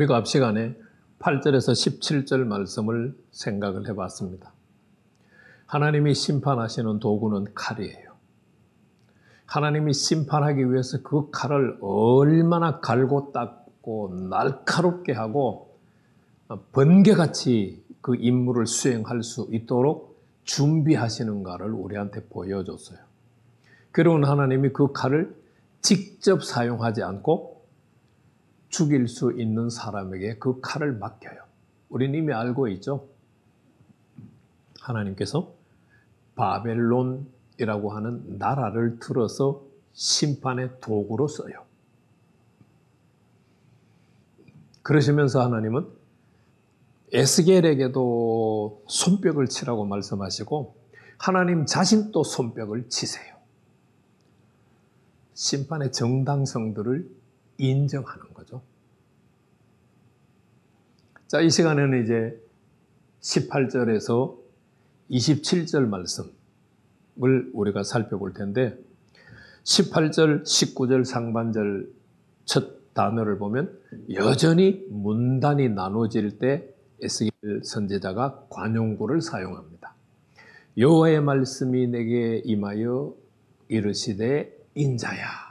우리가 앞 시간에 8절에서 17절 말씀을 생각을 해봤습니다. 하나님이 심판하시는 도구는 칼이에요. 하나님이 심판하기 위해서 그 칼을 얼마나 갈고 닦고 날카롭게 하고 번개같이 그 임무를 수행할 수 있도록 준비하시는가를 우리한테 보여줬어요. 그러면 하나님이 그 칼을 직접 사용하지 않고 죽일 수 있는 사람에게 그 칼을 맡겨요. 우리는 이미 알고 있죠. 하나님께서 바벨론이라고 하는 나라를 들어서 심판의 도구로 써요. 그러시면서 하나님은 에스겔에게도 손뼉을 치라고 말씀하시고 하나님 자신도 손뼉을 치세요. 심판의 정당성들을 인정하는 거죠. 자, 이 시간에는 이제 18절에서 27절 말씀을 우리가 살펴볼 텐데 18절, 19절 상반절 첫 단어를 보면 여전히 문단이 나눠질 때 에스겔 선지자가 관용구를 사용합니다. 여호와의 말씀이 내게 임하여 이르시되 인자야.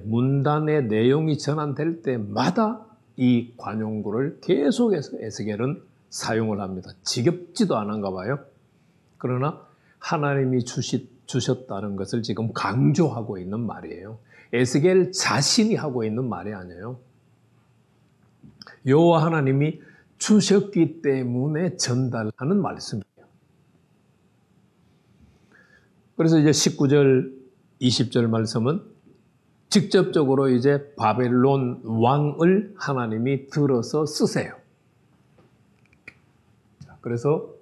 문단의 내용이 전환될 때마다 이 관용구를 계속해서 에스겔은 사용을 합니다. 지겹지도 않은가 봐요. 그러나 하나님이 주셨다는 것을 지금 강조하고 있는 말이에요. 에스겔 자신이 하고 있는 말이 아니에요. 여호와 하나님이 주셨기 때문에 전달하는 말씀이에요. 그래서 이제 19절, 20절 말씀은 직접적으로 이제 바벨론 왕을 하나님이 들어서 쓰세요. 그래서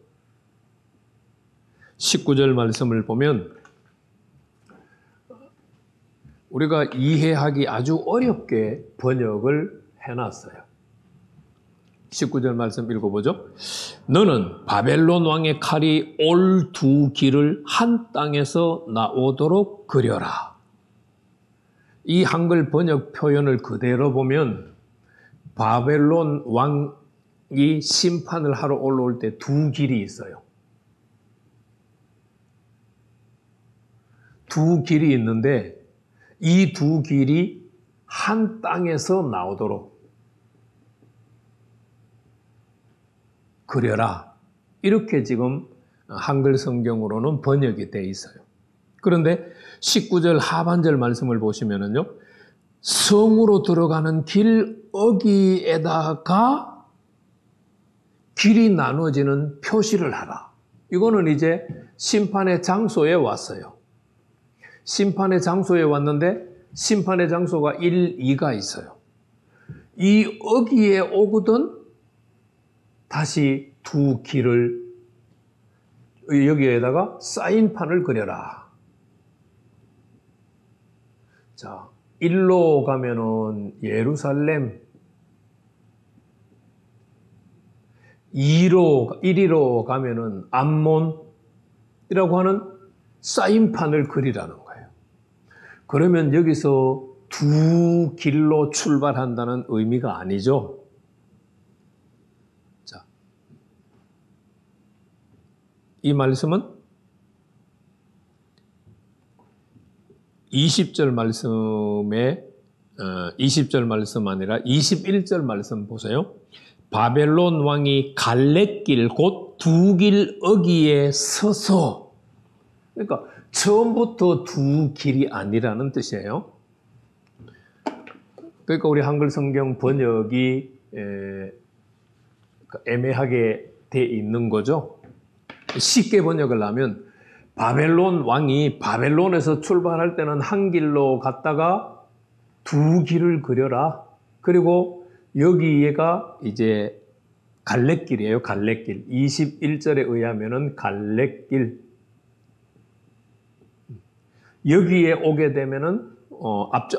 19절 말씀을 보면 우리가 이해하기 아주 어렵게 번역을 해놨어요. 19절 말씀 읽어보죠. 너는 바벨론 왕의 칼이 올 두 길을 한 땅에서 나오도록 그려라. 이 한글 번역 표현을 그대로 보면 바벨론 왕이 심판을 하러 올라올 때 두 길이 있어요. 두 길이 있는데 이 두 길이 한 땅에서 나오도록 그려라. 이렇게 지금 한글 성경으로는 번역이 되어 있어요. 그런데 19절 하반절 말씀을 보시면은요, 성으로 들어가는 길 어귀에다가 길이 나눠지는 표시를 하라. 이거는 이제 심판의 장소에 왔어요. 심판의 장소에 왔는데 심판의 장소가 1, 2가 있어요. 이 어귀에 오거든 다시 두 길을 여기에다가 사인판을 그려라. 자, 1로 가면은 예루살렘, 1위로 가면은 암몬이라고 하는 사인판을 그리라는 거예요. 그러면 여기서 두 길로 출발한다는 의미가 아니죠. 자, 이 말씀은 20절 말씀에 20절 말씀 아니라 21절 말씀 보세요. 바벨론 왕이 갈래길 곧 두 길 어귀에 서서, 그러니까 처음부터 두 길이 아니라는 뜻이에요. 그러니까 우리 한글 성경 번역이 애매하게 돼 있는 거죠. 쉽게 번역을 하면 바벨론 왕이 바벨론에서 출발할 때는 한 길로 갔다가 두 길을 그려라. 그리고 여기가 이제 갈래길이에요. 갈래길. 21절에 의하면은 갈래길. 여기에 오게 되면은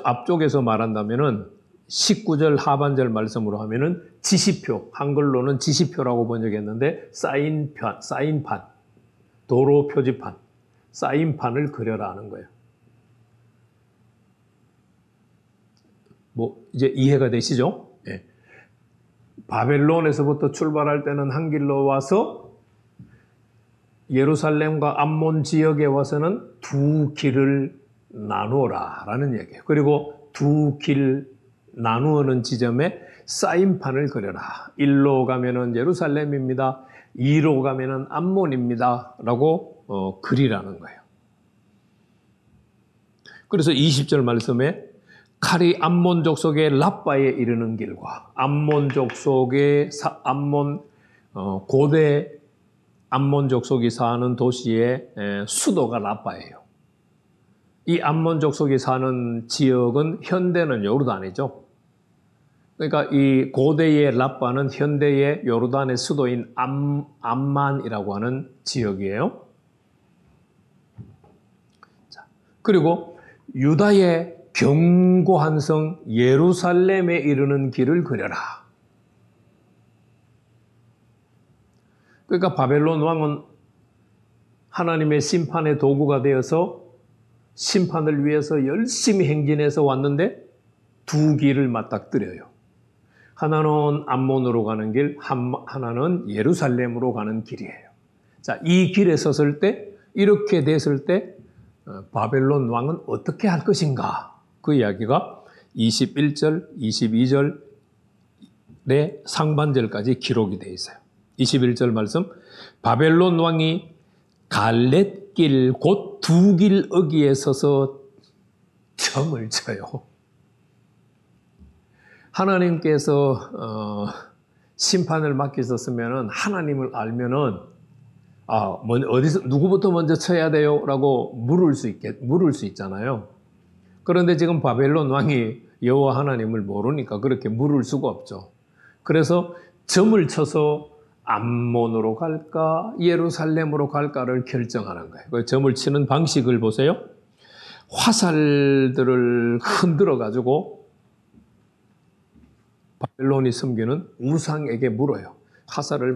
앞쪽에서 말한다면은 19절 하반절 말씀으로 하면은 지시표, 한글로는 지시표라고 번역했는데 사인판, 도로 표지판, 사인판을 그려라 하는 거예요. 뭐 이제 이해가 되시죠? 네. 바벨론에서부터 출발할 때는 한 길로 와서 예루살렘과 암몬 지역에 와서는 두 길을 나누어라라는 얘기예요. 그리고 두 길 나누어는 지점에 사인판을 그려라. 1로 가면은 예루살렘입니다. 2로 가면은 암몬입니다. 라고 그리라는 거예요. 그래서 20절 말씀에 칼이 암몬 족속의 랍바에 이르는 길과 암몬 족속의 고대 암몬 족속이 사는 도시의 수도가 랍바예요. 이 암몬 족속이 사는 지역은 현대는 요르단이죠. 그러니까 이 고대의 랍바는 현대의 요르단의 수도인 암만이라고 하는 지역이에요. 자, 그리고 유다의 견고한 성 예루살렘에 이르는 길을 그려라. 그러니까 바벨론 왕은 하나님의 심판의 도구가 되어서 심판을 위해서 열심히 행진해서 왔는데 두 길을 맞닥뜨려요. 하나는 암몬으로 가는 길, 하나는 예루살렘으로 가는 길이에요. 자, 이 길에 섰을 때, 이렇게 됐을 때 바벨론 왕은 어떻게 할 것인가? 그 이야기가 21절, 22절의 상반절까지 기록이 되어 있어요. 21절 말씀, 바벨론 왕이 갈렛길 곧 두 길 어기에 서서 점을 쳐요. 하나님께서 심판을 맡기셨으면은 하나님을 알면은 어디서 누구부터 먼저 쳐야 돼요라고 물을 수 있잖아요. 그런데 지금 바벨론 왕이 여호와 하나님을 모르니까 그렇게 물을 수가 없죠. 그래서 점을 쳐서 암몬으로 갈까 예루살렘으로 갈까를 결정하는 거예요. 그 점을 치는 방식을 보세요. 화살들을 흔들어 가지고 바벨론이 섬기는 우상에게 물어요. 화살을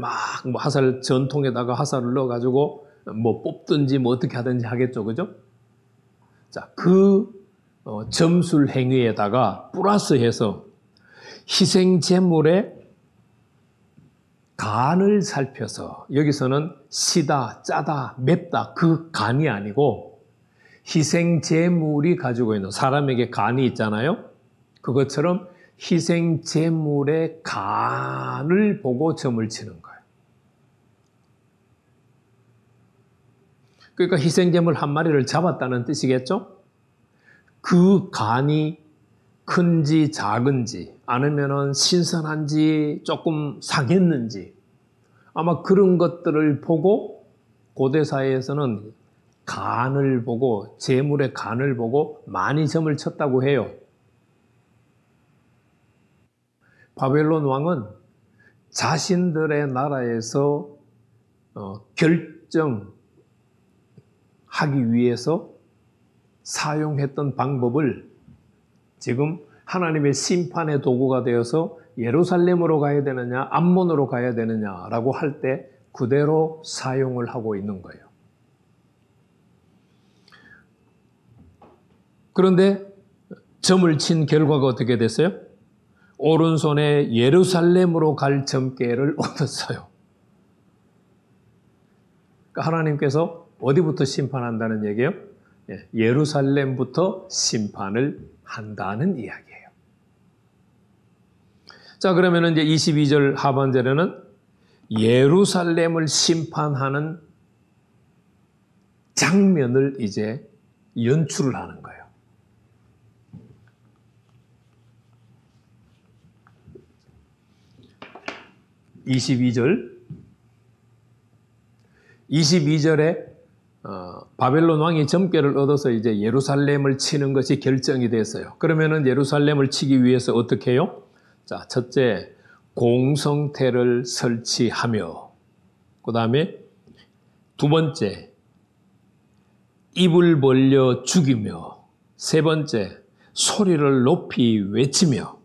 화살 전통에다가 화살을 넣어 가지고 뽑든지 어떻게 하든지 하겠죠, 그죠? 자, 점술 행위에다가 플러스해서 희생 제물의 간을 살펴서, 여기서는 시다, 짜다, 맵다 그 간이 아니고 희생 제물이 가지고 있는, 사람에게 간이 있잖아요. 그것처럼 희생 제물의 간을 보고 점을 치는 거예요. 그러니까 희생 제물 한 마리를 잡았다는 뜻이겠죠? 그 간이 큰지 작은지, 아니면은 신선한지 조금 상했는지, 아마 그런 것들을 보고 고대 사회에서는 간을 보고, 제물의 간을 보고 많이 점을 쳤다고 해요. 바벨론 왕은 자신들의 나라에서 결정하기 위해서 사용했던 방법을 지금 하나님의 심판의 도구가 되어서 예루살렘으로 가야 되느냐, 암몬으로 가야 되느냐라고 할 때 그대로 사용을 하고 있는 거예요. 그런데 점을 친 결과가 어떻게 됐어요? 오른손에 예루살렘으로 갈 점괘를 얻었어요. 그러니까 하나님께서 어디부터 심판한다는 얘기예요? 예루살렘부터 심판을 한다는 이야기예요. 자, 그러면 이제 22절 하반절에는 예루살렘을 심판하는 장면을 이제 연출을 하는 거예요. 22절에 바벨론 왕이 점괘를 얻어서 이제 예루살렘을 치는 것이 결정이 됐어요. 그러면은 예루살렘을 치기 위해서 어떻게 해요? 자, 첫째, 공성태를 설치하며, 그 다음에 두 번째, 입을 벌려 죽이며, 세 번째, 소리를 높이 외치며,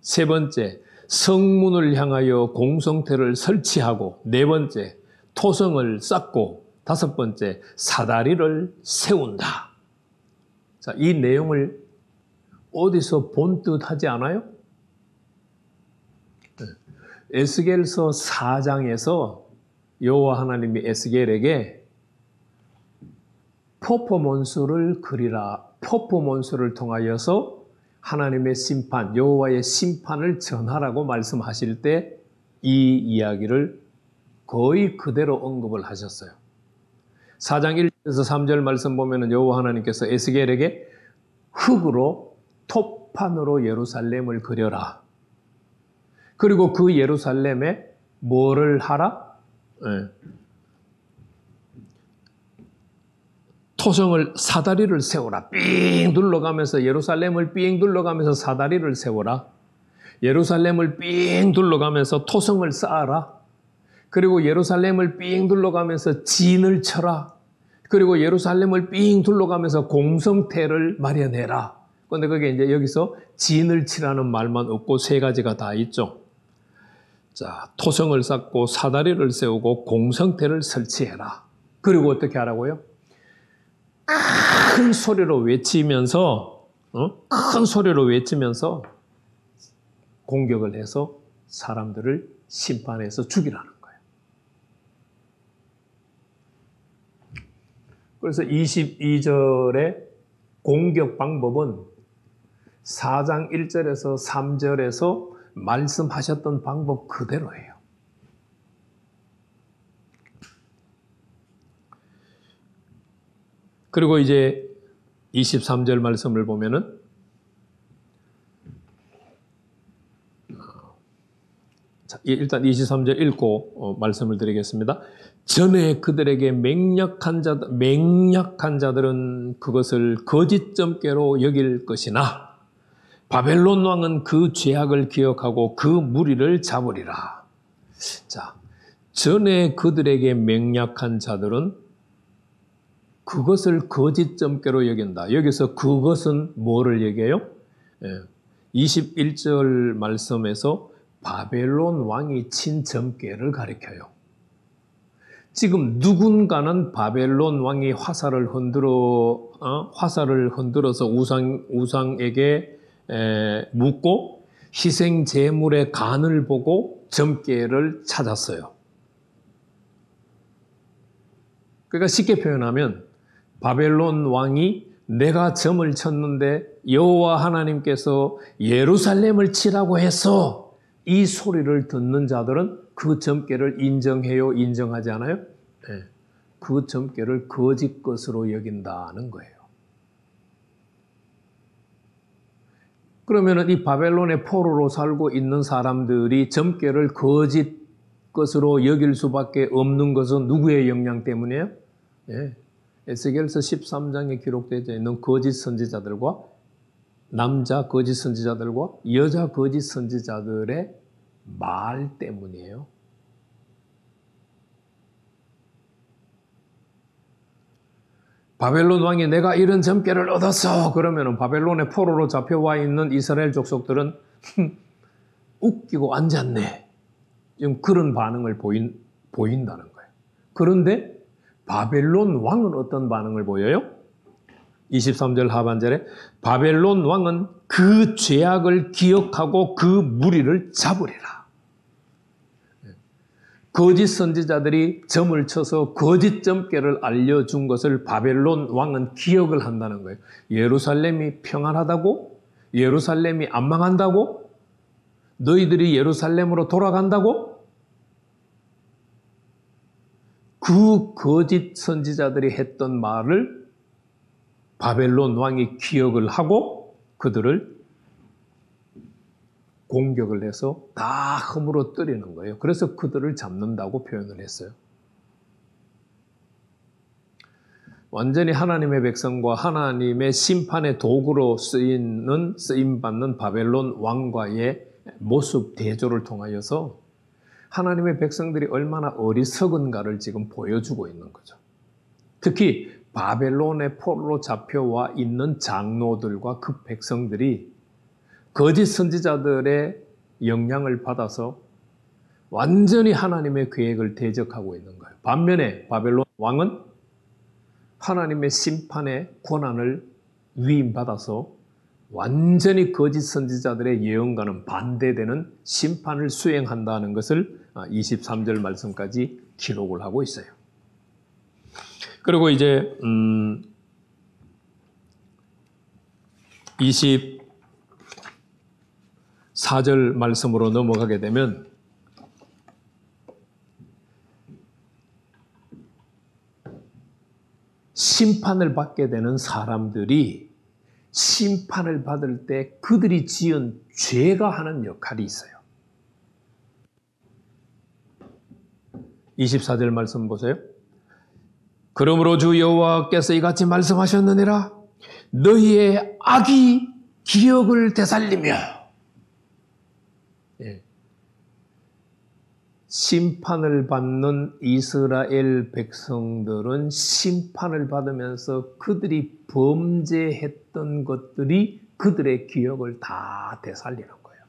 세 번째, 성문을 향하여 공성태를 설치하고, 네 번째, 토성을 쌓고, 다섯 번째, 사다리를 세운다. 자, 이 내용을 어디서 본 듯 하지 않아요? 에스겔서 4장에서 여호와 하나님이 에스겔에게 퍼포먼스를 그리라. 퍼포먼스를 통하여서 하나님의 심판, 여호와의 심판을 전하라고 말씀하실 때 이 이야기를 거의 그대로 언급을 하셨어요. 4장 1절에서 3절 말씀 보면은 여호와 하나님께서 에스겔에게 흙으로 토판으로 예루살렘을 그려라. 그리고 그 예루살렘에 뭐를 하라? 토성을 사다리를 세워라. 삥 둘러가면서 예루살렘을 삥 둘러가면서 사다리를 세워라. 예루살렘을 삥 둘러가면서 토성을 쌓아라. 그리고 예루살렘을 삥 둘러가면서 진을 쳐라. 그리고 예루살렘을 삥 둘러가면서 공성태를 마련해라. 그런데 그게 이제 여기서 진을 치라는 말만 없고 세 가지가 다 있죠. 자, 토성을 쌓고 사다리를 세우고 공성태를 설치해라. 그리고 어떻게 하라고요? 큰 소리로 외치면서, 큰 소리로 외치면서 공격을 해서 사람들을 심판해서 죽이라는 거예요. 그래서 22절의 공격 방법은 4장 1절에서 3절에서 말씀하셨던 방법 그대로예요. 그리고 이제 23절 말씀을 보면은 일단 23절 읽고 말씀을 드리겠습니다. 전에 그들에게 맹약한 자들은 그것을 거짓 점괘로 여길 것이나 바벨론 왕은 그 죄악을 기억하고 그 무리를 잡으리라. 자, 전에 그들에게 맹약한 자들은 그것을 거짓 점괘로 여긴다. 여기서 그것은 뭐를 얘기해요? 21절 말씀에서 바벨론 왕이 친 점괘를 가리켜요. 지금 누군가는 바벨론 왕이 화살을 흔들어서 우상에게 묻고 희생 제물의 간을 보고 점괘를 찾았어요. 그러니까 쉽게 표현하면 바벨론 왕이 내가 점을 쳤는데 여호와 하나님께서 예루살렘을 치라고 해서 이 소리를 듣는 자들은 그 점괘를 인정해요? 인정하지 않아요? 네. 그 점괘를 거짓 것으로 여긴다는 거예요. 그러면 이 바벨론의 포로로 살고 있는 사람들이 점괘를 거짓 것으로 여길 수밖에 없는 것은 누구의 영향 때문이에요? 네. 에스겔서 13장에 기록되어 있는 거짓 선지자들과 남자 거짓 선지자들과 여자 거짓 선지자들의 말 때문이에요. 바벨론 왕이 내가 이런 점괘를 얻었어. 그러면 바벨론의 포로로 잡혀와 있는 이스라엘 족속들은 웃기고 앉았네. 지금 그런 반응을 보인다는 거예요. 그런데 바벨론 왕은 어떤 반응을 보여요? 23절 하반절에 바벨론 왕은 그 죄악을 기억하고 그 무리를 잡으리라. 거짓 선지자들이 점을 쳐서 거짓 점괘를 알려준 것을 바벨론 왕은 기억을 한다는 거예요. 예루살렘이 평안하다고? 예루살렘이 안 망한다고? 너희들이 예루살렘으로 돌아간다고? 그 거짓 선지자들이 했던 말을 바벨론 왕이 기억을 하고 그들을 공격을 해서 다 허물어 뜨리는 거예요. 그래서 그들을 잡는다고 표현을 했어요. 완전히 하나님의 백성과 하나님의 심판의 도구로 쓰임받는 바벨론 왕과의 모습 대조를 통하여서 하나님의 백성들이 얼마나 어리석은가를 지금 보여주고 있는 거죠. 특히 바벨론의 포로로 잡혀와 있는 장로들과 그 백성들이 거짓 선지자들의 영향을 받아서 완전히 하나님의 계획을 대적하고 있는 거예요. 반면에 바벨론 왕은 하나님의 심판의 권한을 위임받아서 완전히 거짓 선지자들의 예언과는 반대되는 심판을 수행한다는 것을 23절 말씀까지 기록을 하고 있어요. 그리고 이제 24절 말씀으로 넘어가게 되면 심판을 받게 되는 사람들이 심판을 받을 때 그들이 지은 죄가 하는 역할이 있어요. 24절 말씀 보세요. 그러므로 주 여호와께서 이같이 말씀하셨느니라. 너희의 악이 기억을 되살리며. 심판을 받는 이스라엘 백성들은 심판을 받으면서 그들이 범죄했던 것들이 그들의 기억을 다 되살리는 거예요.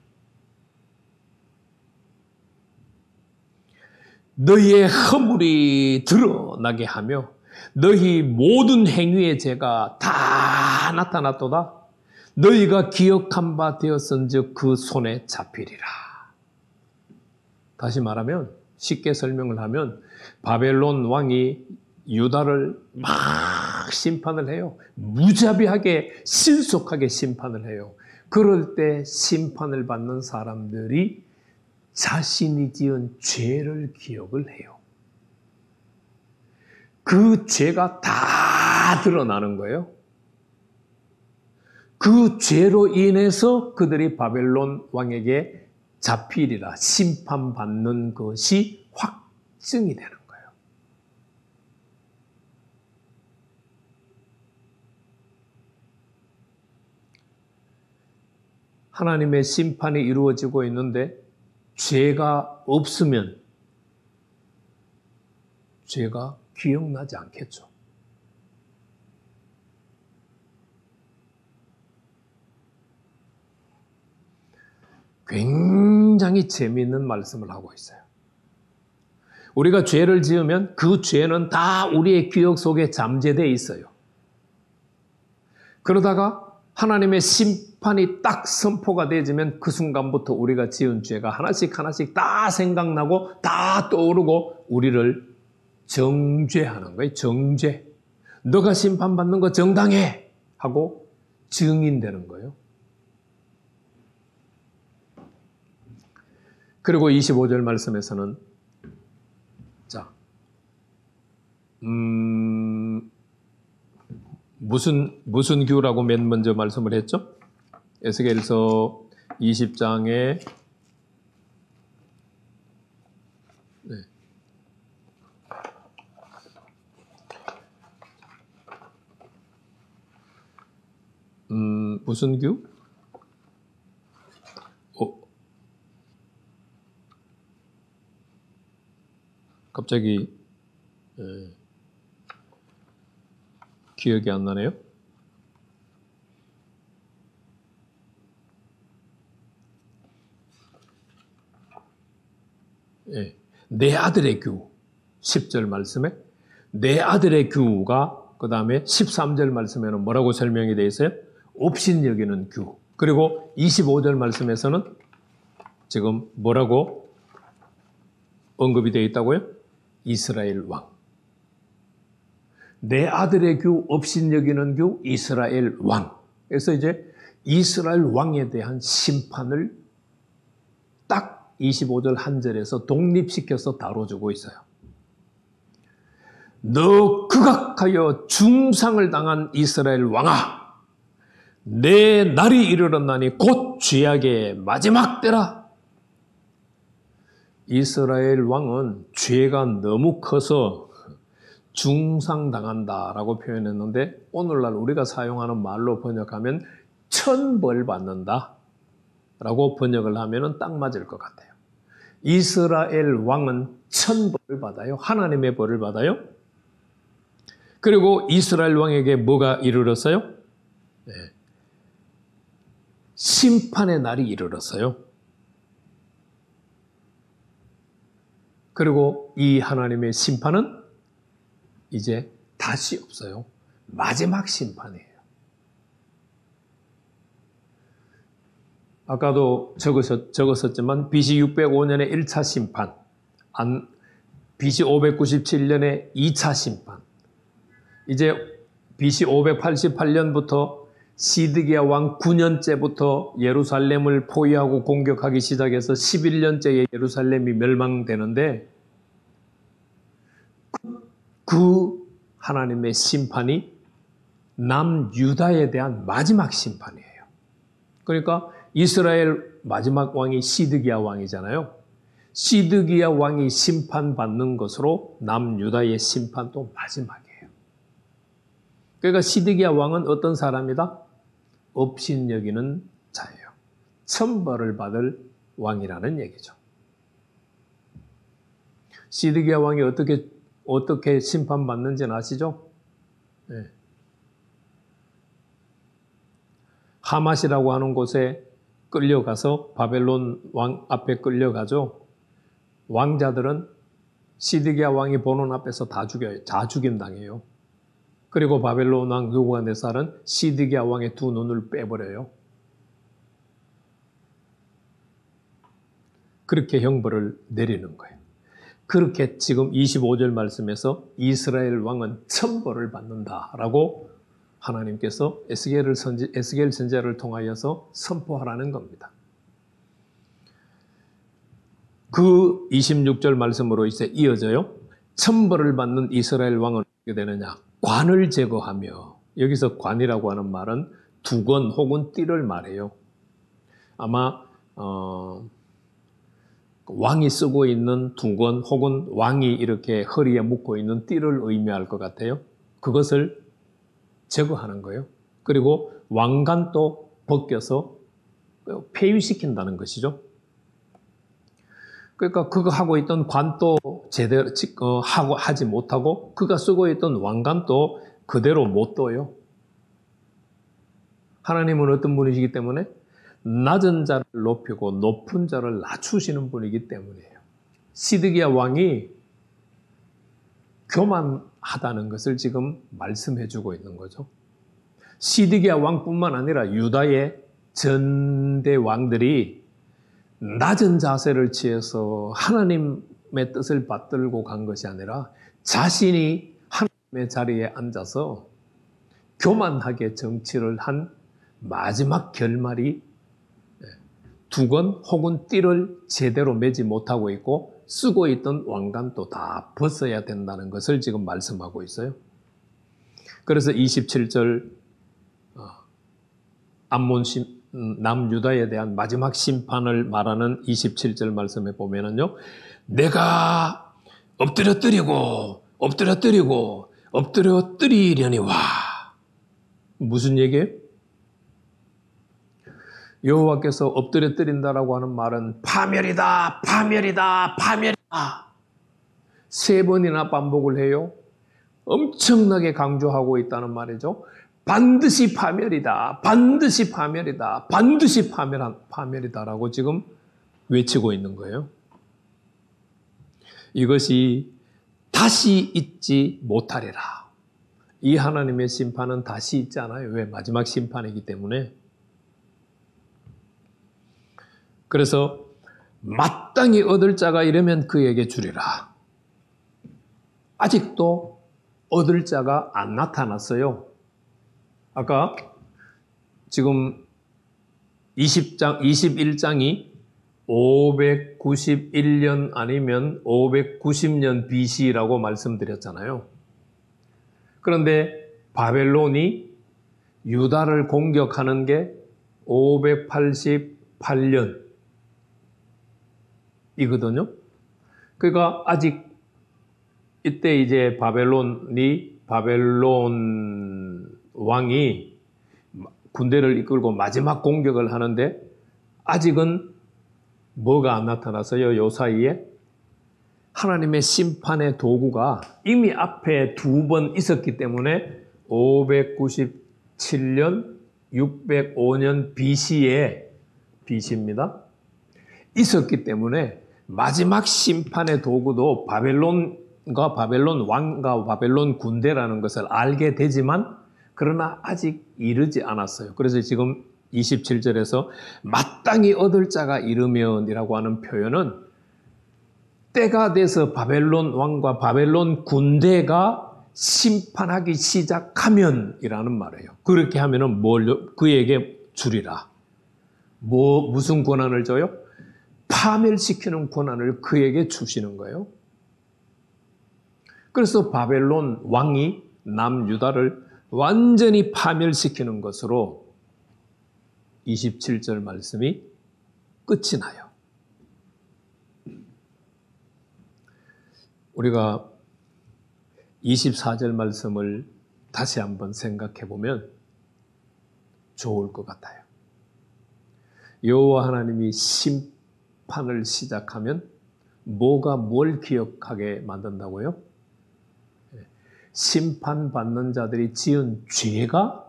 너희의 허물이 드러나게 하며 너희 모든 행위의 죄가 다 나타났도다. 너희가 기억한 바 되었은즉 그 손에 잡히리라. 다시 말하면, 쉽게 설명을 하면 바벨론 왕이 유다를 막 심판을 해요. 무자비하게 신속하게 심판을 해요. 그럴 때 심판을 받는 사람들이 자신이 지은 죄를 기억을 해요. 그 죄가 다 드러나는 거예요. 그 죄로 인해서 그들이 바벨론 왕에게 잡히리라, 심판받는 것이 확증이 되는 거예요. 하나님의 심판이 이루어지고 있는데 죄가 없으면 죄가 기억나지 않겠죠. 굉장히 재미있는 말씀을 하고 있어요. 우리가 죄를 지으면 그 죄는 다 우리의 기억 속에 잠재되어 있어요. 그러다가 하나님의 심판이 딱 선포가 되어지면 그 순간부터 우리가 지은 죄가 하나씩 하나씩 다 생각나고 다 떠오르고 우리를 정죄하는 거예요. 정죄. 너가 심판받는 거 정당해 하고 증인되는 거예요. 그리고 25절 말씀에서는 자, 무슨 규라고 맨 먼저 말씀을 했죠? 에스겔서 20장에 무슨 규? 갑자기 기억이 안 나네요. 내 아들의 규 10절 말씀에 내 아들의 규가 그 다음에 13절 말씀에는 뭐라고 설명이 되어 있어요? 업신여기는 규. 그리고 25절 말씀에서는 지금 뭐라고 언급이 되어 있다고요? 이스라엘 왕. 내 아들의 규, 업신여기는 규, 이스라엘 왕. 그래서 이제 이스라엘 왕에 대한 심판을 딱 25절 한 절에서 독립시켜서 다뤄주고 있어요. 너 극악하여 중상을 당한 이스라엘 왕아, 내 날이 이르렀나니 곧 죄악의 마지막 때라. 이스라엘 왕은 죄가 너무 커서 중상당한다라고 표현했는데 오늘날 우리가 사용하는 말로 번역하면 천벌 받는다 라고 번역을 하면 딱 맞을 것 같아요. 이스라엘 왕은 천벌을 받아요. 하나님의 벌을 받아요. 그리고 이스라엘 왕에게 뭐가 이르렀어요? 네. 심판의 날이 이르렀어요. 그리고 이 하나님의 심판은 이제 다시 없어요. 마지막 심판이에요. 아까도 적었었지만 BC 605년에 1차 심판, BC 597년에 2차 심판, 이제 BC 588년부터 시드기야 왕 9년째부터 예루살렘을 포위하고 공격하기 시작해서 11년째에 예루살렘이 멸망되는데 그 하나님의 심판이 남유다에 대한 마지막 심판이에요. 그러니까 이스라엘 마지막 왕이 시드기야 왕이잖아요. 시드기야 왕이 심판받는 것으로 남유다의 심판도 마지막이에요. 그러니까 시드기야 왕은 어떤 사람이다? 업신여기는 자예요. 천벌을 받을 왕이라는 얘기죠. 시드기야 왕이 어떻게 심판받는지는 아시죠? 네. 하맛이라고 하는 곳에 끌려가서 바벨론 왕 앞에 끌려가죠. 왕자들은 시드기야 왕이 보는 앞에서 다 죽여요. 다 죽임당해요. 그리고 바벨론 왕 느부갓네살은 시드기야 왕의 두 눈을 빼버려요. 그렇게 형벌을 내리는 거예요. 그렇게 지금 25절 말씀에서 이스라엘 왕은 천벌을 받는다라고 하나님께서 에스겔 선지자를 통하여서 선포하라는 겁니다. 그 26절 말씀으로 이제 이어져요. 천벌을 받는 이스라엘 왕은 어떻게 되느냐? 관을 제거하며, 여기서 관이라고 하는 말은 두건 혹은 띠를 말해요. 아마 왕이 쓰고 있는 두건 혹은 왕이 이렇게 허리에 묶고 있는 띠를 의미할 것 같아요. 그것을 제거하는 거예요. 그리고 왕관도 벗겨서 폐위시킨다는 것이죠. 그러니까 그가 하고 있던 관도 제대로 하지 못하고 그가 쓰고 있던 왕관도 그대로 못 둬요. 하나님은 어떤 분이시기 때문에 낮은 자를 높이고 높은 자를 낮추시는 분이기 때문이에요. 시드기야 왕이 교만하다는 것을 지금 말씀해 주고 있는 거죠. 시드기야 왕뿐만 아니라 유다의 전대 왕들이 낮은 자세를 취해서 하나님의 뜻을 받들고 간 것이 아니라 자신이 하나님의 자리에 앉아서 교만하게 정치를 한 마지막 결말이 두건 혹은 띠를 제대로 매지 못하고 있고 쓰고 있던 왕관도 다 벗어야 된다는 것을 지금 말씀하고 있어요. 그래서 27절 남유다에 대한 마지막 심판을 말하는 27절 말씀에 보면은요, 내가 엎드려뜨리려니와. 무슨 얘기예요? 여호와께서 엎드려뜨린다라고 하는 말은 파멸이다. 세 번이나 반복을 해요. 엄청나게 강조하고 있다는 말이죠. 반드시 파멸이다. 파멸이다라고 지금 외치고 있는 거예요. 이것이 다시 있지 못하리라. 이 하나님의 심판은 다시 있지 않아요. 왜? 마지막 심판이기 때문에. 그래서 마땅히 얻을 자가 이르면 그에게 주리라. 아직도 얻을 자가 안 나타났어요. 아까 지금 21장이 591년 아니면 590년 BC라고 말씀드렸잖아요. 그런데 바벨론이 유다를 공격하는 게 588년 이거든요. 그러니까 아직 이때 이제 바벨론 왕이 군대를 이끌고 마지막 공격을 하는데 아직은 뭐가 안 나타났어요? 요 사이에 하나님의 심판의 도구가 이미 앞에 두 번 있었기 때문에 597년, 605년 BC입니다. 있었기 때문에 마지막 심판의 도구도 바벨론과 바벨론 왕과 바벨론 군대라는 것을 알게 되지만 그러나 아직 이르지 않았어요. 그래서 지금 27절에서 마땅히 얻을 자가 이르면이라고 하는 표현은 때가 돼서 바벨론 왕과 바벨론 군대가 심판하기 시작하면이라는 말이에요. 그렇게 하면은 그에게 주리라. 무슨 권한을 줘요? 파멸시키는 권한을 그에게 주시는 거예요. 그래서 바벨론 왕이 남유다를 완전히 파멸시키는 것으로 27절 말씀이 끝이 나요. 우리가 24절 말씀을 다시 한번 생각해 보면 좋을 것 같아요. 여호와 하나님이 심판을 시작하면 뭐가 뭘 기억하게 만든다고요? 심판받는 자들이 지은 죄가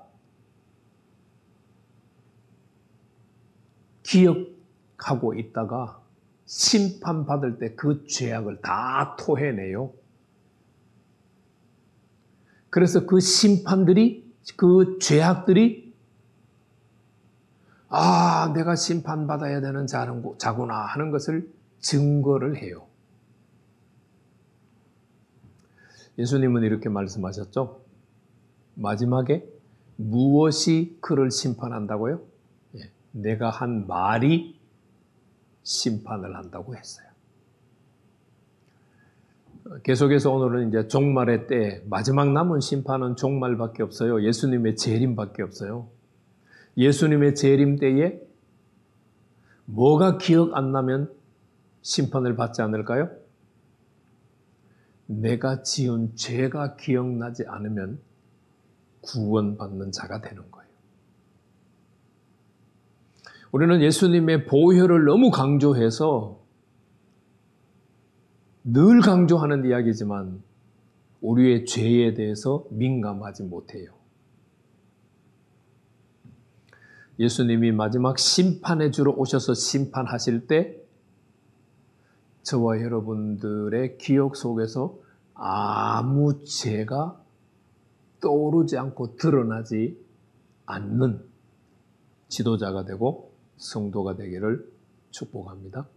기억하고 있다가 심판받을 때 그 죄악을 다 토해내요. 그래서 그 심판들이, 그 죄악들이 내가 심판받아야 되는 자구나 하는 것을 증거를 해요. 예수님은 이렇게 말씀하셨죠. 마지막에 무엇이 그를 심판한다고요? 내가 한 말이 심판을 한다고 했어요. 계속해서 오늘은 이제 종말의 때 마지막 남은 심판은 종말밖에 없어요. 예수님의 재림밖에 없어요. 예수님의 재림 때에 뭐가 기억 안 나면 심판을 받지 않을까요? 내가 지은 죄가 기억나지 않으면 구원받는 자가 되는 거예요. 우리는 예수님의 보혈을 너무 강조해서 늘 강조하는 이야기지만 우리의 죄에 대해서 민감하지 못해요. 예수님이 마지막 심판의 주로 오셔서 심판하실 때 저와 여러분들의 기억 속에서 아무 죄가 떠오르지 않고 드러나지 않는 지도자가 되고 성도가 되기를 축복합니다.